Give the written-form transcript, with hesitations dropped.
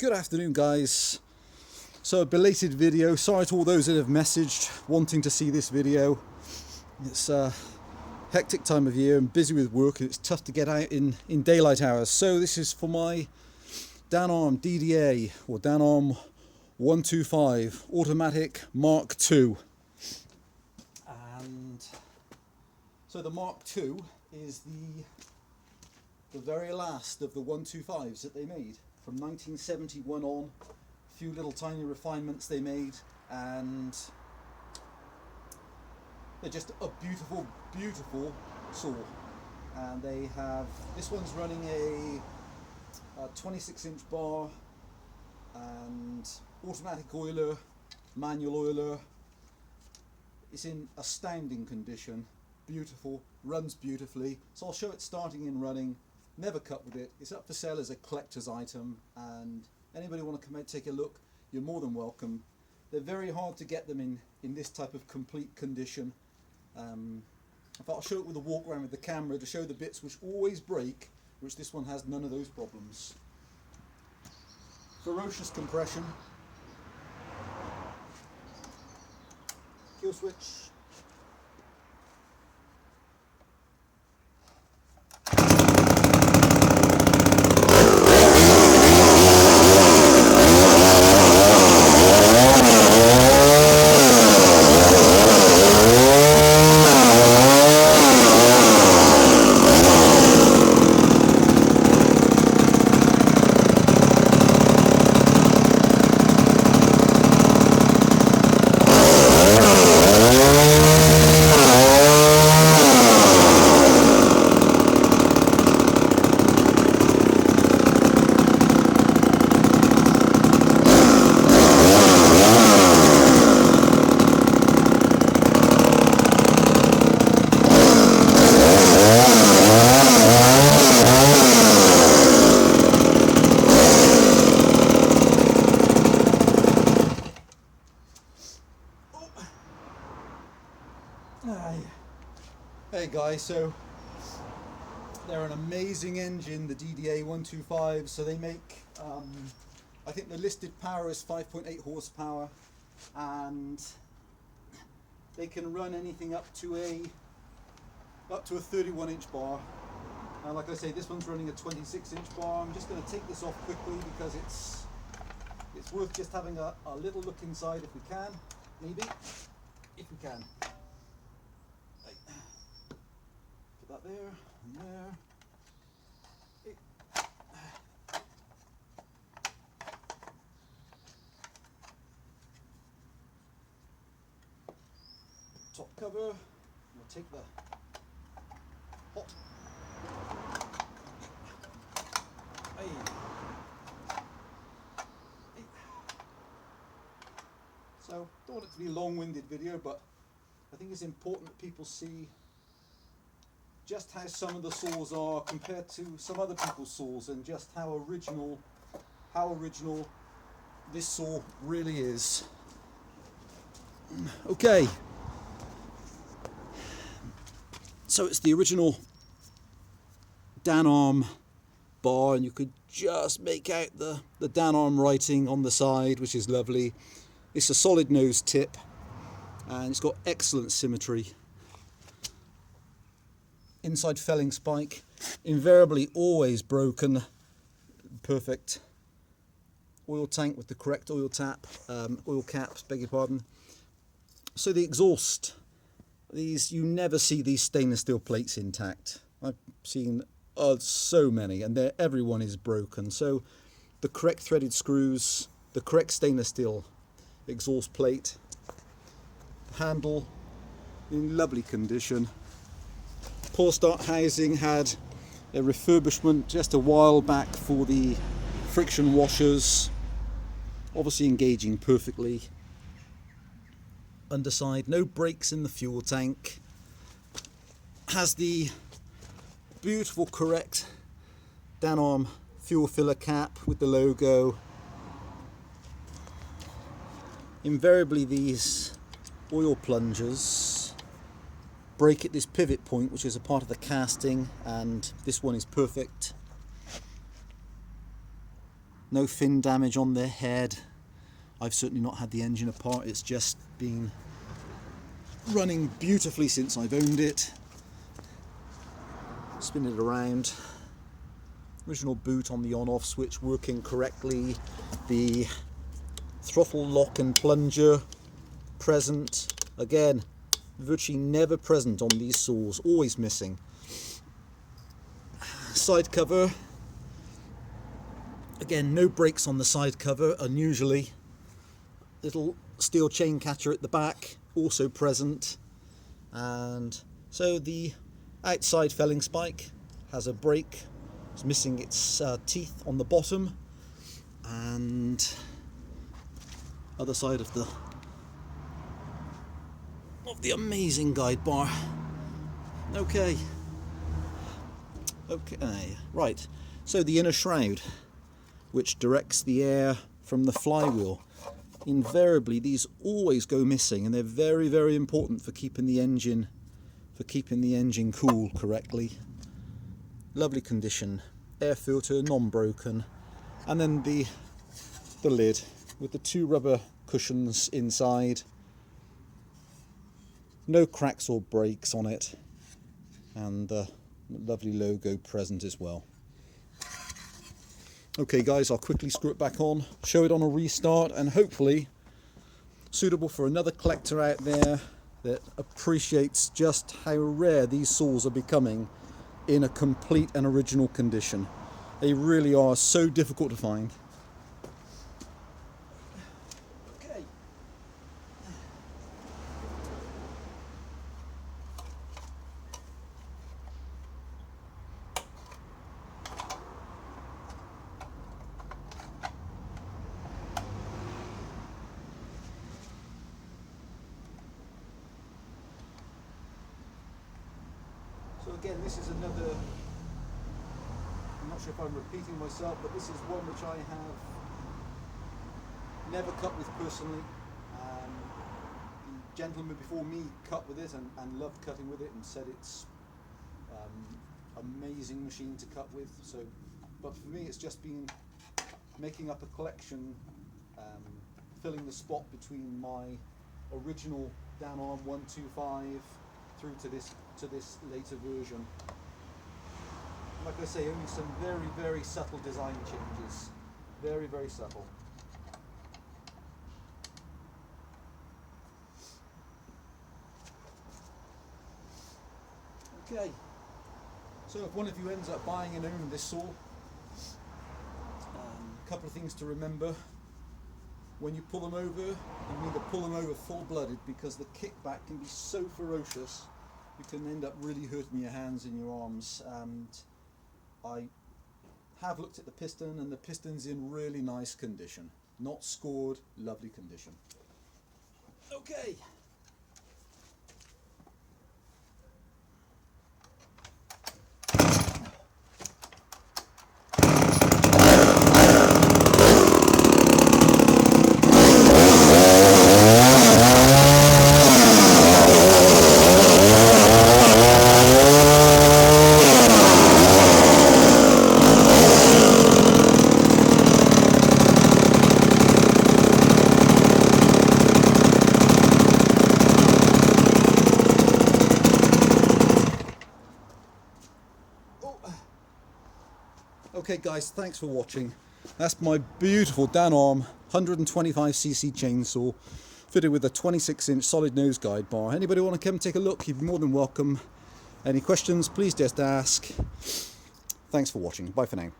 Good afternoon, guys. So a belated video. Sorry to all those that have messaged wanting to see this video. It's a hectic time of year. I'm busy with work and it's tough to get out in daylight hours. So this is for my Danarm DDA or Danarm 125 automatic Mark II. And so the Mark II is the very last of the 125s that they made from 1971 on. A few little tiny refinements they made, and they're just a beautiful, beautiful saw. And they have, this one's running a 26-inch bar and automatic oiler, manual oiler. It's in astounding condition, beautiful, runs beautifully. So I'll show it starting and running. Never cut with it. It's up for sale as a collector's item, and anybody want to come out and take a look, you're more than welcome. They're very hard to get them in this type of complete condition. If I'll show it with a walk around with the camera to show the bits which always break, which this one has none of those problems. Ferocious compression. Kill switch. Hey guys, so they're an amazing engine, the DDA 125. So they make, I think the listed power is 5.8 horsepower, and they can run anything up to a 31-inch bar. And like I say, this one's running a 26-inch bar. I'm just going to take this off quickly because it's worth just having a little look inside if we can, maybe, if we can. That there and there. Top cover. We'll take the hot. Hey. Hey. So, don't want it to be a long-winded video, but I think it's important that people see just how some of the saws are compared to some other people's saws, and just how original this saw really is. Okay, so it's the original Danarm bar, and you could just make out the Danarm writing on the side, which is lovely. It's a solid nose tip and it's got excellent symmetry. Inside felling spike, invariably always broken. Perfect. Oil tank with the correct oil caps, beg your pardon. So the exhaust, you never see these stainless steel plates intact. I've seen so many, and everyone is broken. So the correct threaded screws, the correct stainless steel exhaust plate, handle in lovely condition. Pull start housing had a refurbishment just a while back for the friction washers, obviously engaging perfectly. Underside, no brakes in the fuel tank. Has the beautiful correct Danarm fuel filler cap with the logo. Invariably these oil plungers break at this pivot point, which is a part of the casting, and this one is perfect. no fin damage on their head. I've certainly not had the engine apart, it's just been running beautifully since I've owned it. Spin it around. Original boot on the on-off switch working correctly. The throttle lock and plunger present. Again, virtually never present on these saws, always missing. Side cover. Again, no brakes on the side cover, unusually. Little steel chain catcher at the back, also present. And so the outside felling spike has a brake. It's missing its teeth on the bottom. And other side of the amazing guide bar. Okay, right. So the inner shroud, which directs the air from the flywheel. Invariably, these always go missing, and they're very, very important for keeping the engine cool correctly. Lovely condition. Air filter, non-broken, and then the lid with the 2 rubber cushions inside. No cracks or breaks on it, and the lovely logo present as well. Okay guys, I'll quickly screw it back on, show it on a restart, and hopefully suitable for another collector out there that appreciates just how rare these saws are becoming in a complete and original condition. They really are so difficult to find. Okay. So again, this is another, I'm not sure if I'm repeating myself, but this is one which I have never cut with personally. The gentleman before me cut with it and loved cutting with it and said it's amazing machine to cut with. So, but for me it's just been making up a collection, filling the spot between my original Danarm 125 through to this later version. Like I say, only some very, very subtle design changes. Very, very subtle. Okay, so if one of you ends up buying and owning this saw, a couple of things to remember. When you pull them over, you need to pull them over full-blooded, because the kickback can be so ferocious you can end up really hurting your hands and your arms. And I have looked at the piston, and the piston's in really nice condition. Not scored, lovely condition. Okay. Okay guys, thanks for watching. That's my beautiful Danarm 125cc chainsaw fitted with a 26-inch solid nose guide bar. Anybody want to come take a look, you'd be more than welcome. Any questions, please just ask. Thanks for watching. Bye for now.